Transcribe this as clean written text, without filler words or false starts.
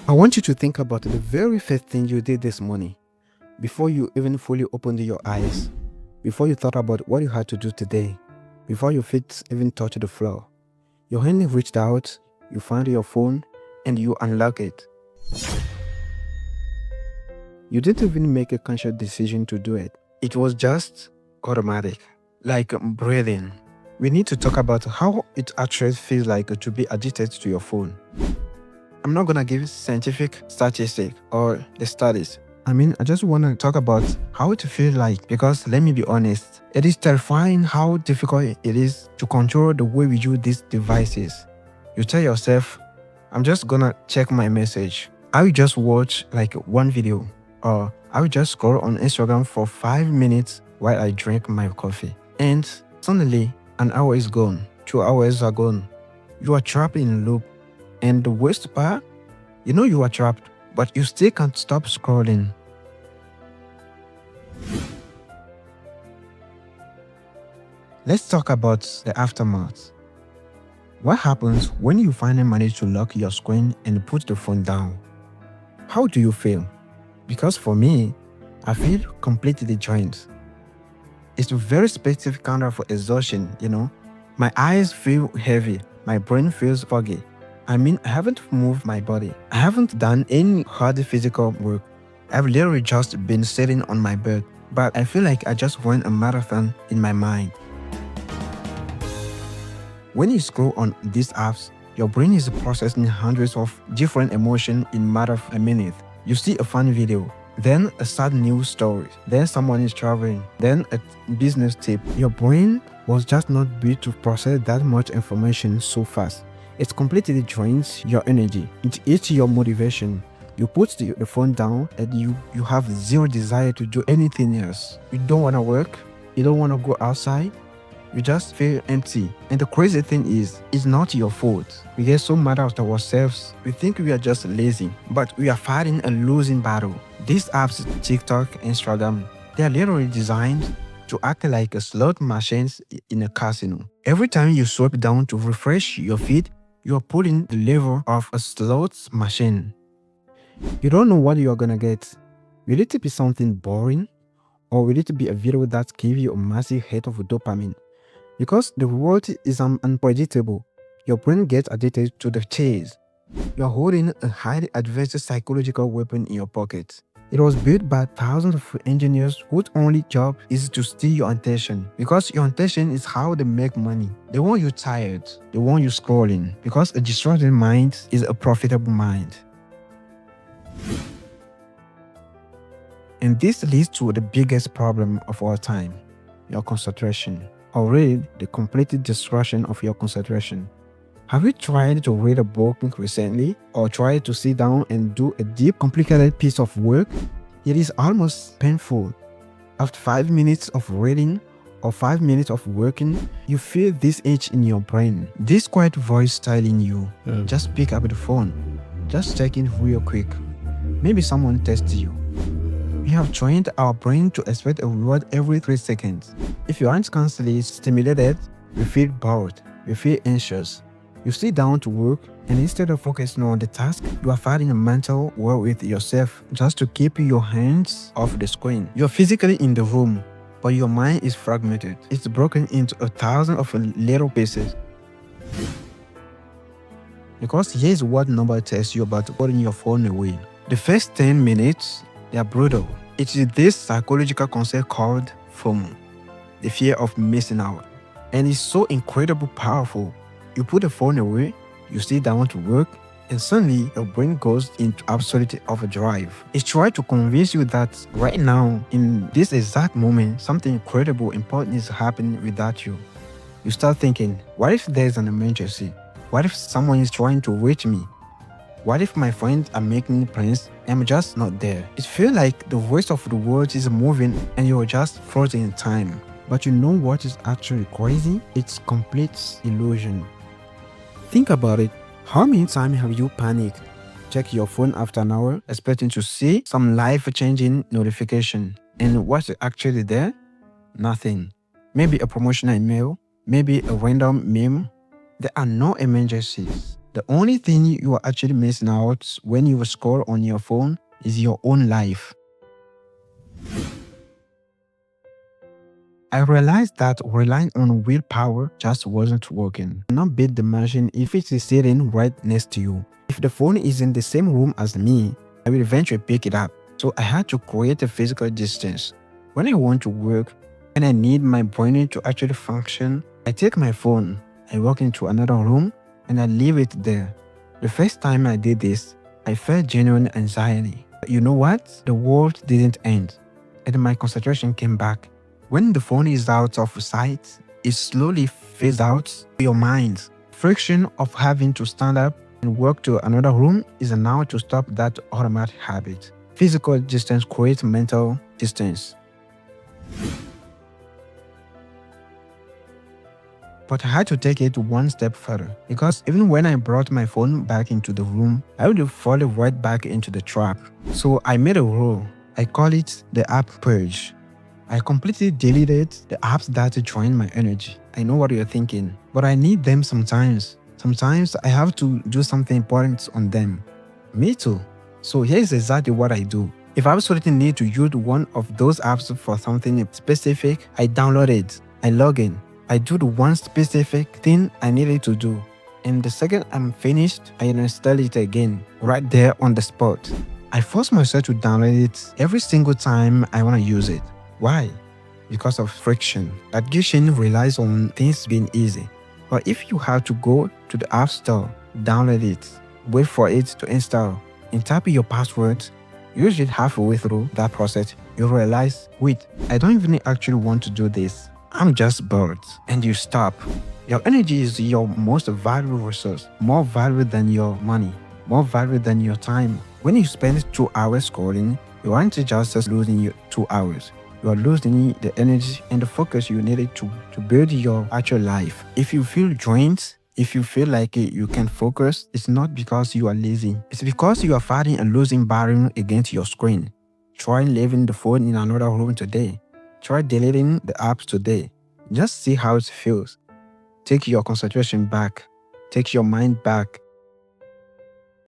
I want you to think about the very first thing you did this morning, before you even fully opened your eyes, before you thought about what you had to do today, before your feet even touched the floor. Your hand reached out, you found your phone, and you unlocked it. You didn't even make a conscious decision to do it. It was just automatic, like breathing. We need to talk about how it actually feels like to be addicted to your phone. I'm not gonna give scientific statistics or the studies. I just want to talk about how it feels like, because let me be honest, it is terrifying how difficult it is to control the way we use these devices. You tell yourself, I'm just gonna check my message. I will just watch like one video, or I will just scroll on Instagram for 5 minutes while I drink my coffee. And suddenly, an hour is gone, 2 hours are gone. You are trapped in a loop. And the worst part, you know you are trapped, but you still can't stop scrolling. Let's talk about the aftermath. What happens when you finally manage to lock your screen and put the phone down? How do you feel? Because for me, I feel completely drained. It's a very specific kind of exhaustion, My eyes feel heavy, my brain feels foggy. I haven't moved my body. I haven't done any hard physical work. I've literally just been sitting on my bed, but I feel like I just ran a marathon in my mind. When you scroll on these apps, your brain is processing hundreds of different emotions in a matter of a minute. You see a fun video, then a sad news story, then someone is traveling, then a business tip. Your brain was just not built to process that much information so fast. It completely drains your energy. It eats your motivation. You put the phone down and you have zero desire to do anything else. You don't want to work. You don't want to go outside. You just feel empty. And the crazy thing is, it's not your fault. We get so mad at ourselves. We think we are just lazy, but we are fighting a losing battle. These apps, TikTok, Instagram, they are literally designed to act like a slot machines in a casino. Every time you swipe down to refresh your feed, you are pulling the lever of a slots machine. You don't know what you are gonna get. Will it be something boring? Or will it be a video that gives you a massive hit of dopamine? Because the world is unpredictable, your brain gets addicted to the chase. You are holding a highly advanced psychological weapon in your pocket. It was built by thousands of engineers whose only job is to steal your attention, because your attention is how they make money. They want you tired, they want you scrolling, because a distracted mind is a profitable mind. And this leads to the biggest problem of all time, your concentration, or really the complete destruction of your concentration. Have you tried to read a book recently, or tried to sit down and do a deep, complicated piece of work? It is almost painful. After 5 minutes of reading or 5 minutes of working, you feel this itch in your brain, this quiet voice telling you, just pick up the phone, just check in real quick. Maybe someone texts you. We have trained our brain to expect a reward every 3 seconds. If you aren't constantly stimulated, you feel bored, you feel anxious. You sit down to work, and instead of focusing on the task, you are fighting a mental war with yourself just to keep your hands off the screen. You are physically in the room, but your mind is fragmented. It's broken into 1,000 of little pieces. Because here's what nobody tells you about putting your phone away. The first 10 minutes, they are brutal. It is this psychological concept called FOMO, the fear of missing out. And it's so incredibly powerful. You put the phone away, you sit down to work, and suddenly your brain goes into absolute overdrive. It's trying to convince you that right now, in this exact moment, something incredible important is happening without you. You start thinking, what if there's an emergency? What if someone is trying to reach me? What if my friends are making plans and I'm just not there? It feels like the rest of the world is moving and you're just frozen in time. But you know what is actually crazy? It's complete illusion. Think about it. How many times have you panicked? Check your phone after an hour, expecting to see some life-changing notification. And what's actually there? Nothing. Maybe a promotional email, maybe a random meme. There are no emergencies. The only thing you are actually missing out when you scroll on your phone is your own life. I realized that relying on willpower just wasn't working. You cannot beat the machine if it is sitting right next to you. If the phone is in the same room as me, I will eventually pick it up. So I had to create a physical distance. When I want to work and I need my brain to actually function, I take my phone, I walk into another room, and I leave it there. The first time I did this, I felt genuine anxiety. But you know what? The world didn't end, and my concentration came back. When the phone is out of sight, it slowly fades out of your mind. Friction of having to stand up and walk to another room is now to stop that automatic habit. Physical distance creates mental distance. But I had to take it one step further, because even when I brought my phone back into the room, I would fall right back into the trap. So I made a rule. I call it the app purge. I completely deleted the apps that drain my energy. I know what you're thinking, but I need them sometimes. Sometimes I have to do something important on them. Me too. So here's exactly what I do. If I absolutely need to use one of those apps for something specific, I download it. I log in. I do the one specific thing I needed to do. And the second I'm finished, I install it again, right there on the spot. I force myself to download it every single time I want to use it. Why? Because of friction. Addiction relies on things being easy. But if you have to go to the App Store, download it, wait for it to install, and type your password, usually halfway through that process, you realize, wait, I don't even actually want to do this. I'm just bored. And you stop. Your energy is your most valuable resource, more valuable than your money, more valuable than your time. When you spend 2 hours scrolling, you aren't just losing your 2 hours. You are losing the energy and the focus you needed to build your actual life. If you feel drained, if you feel like you can't focus, it's not because you are lazy. It's because you are fighting a losing battle against your screen. Try leaving the phone in another room today. Try deleting the apps today. Just see how it feels. Take your concentration back. Take your mind back.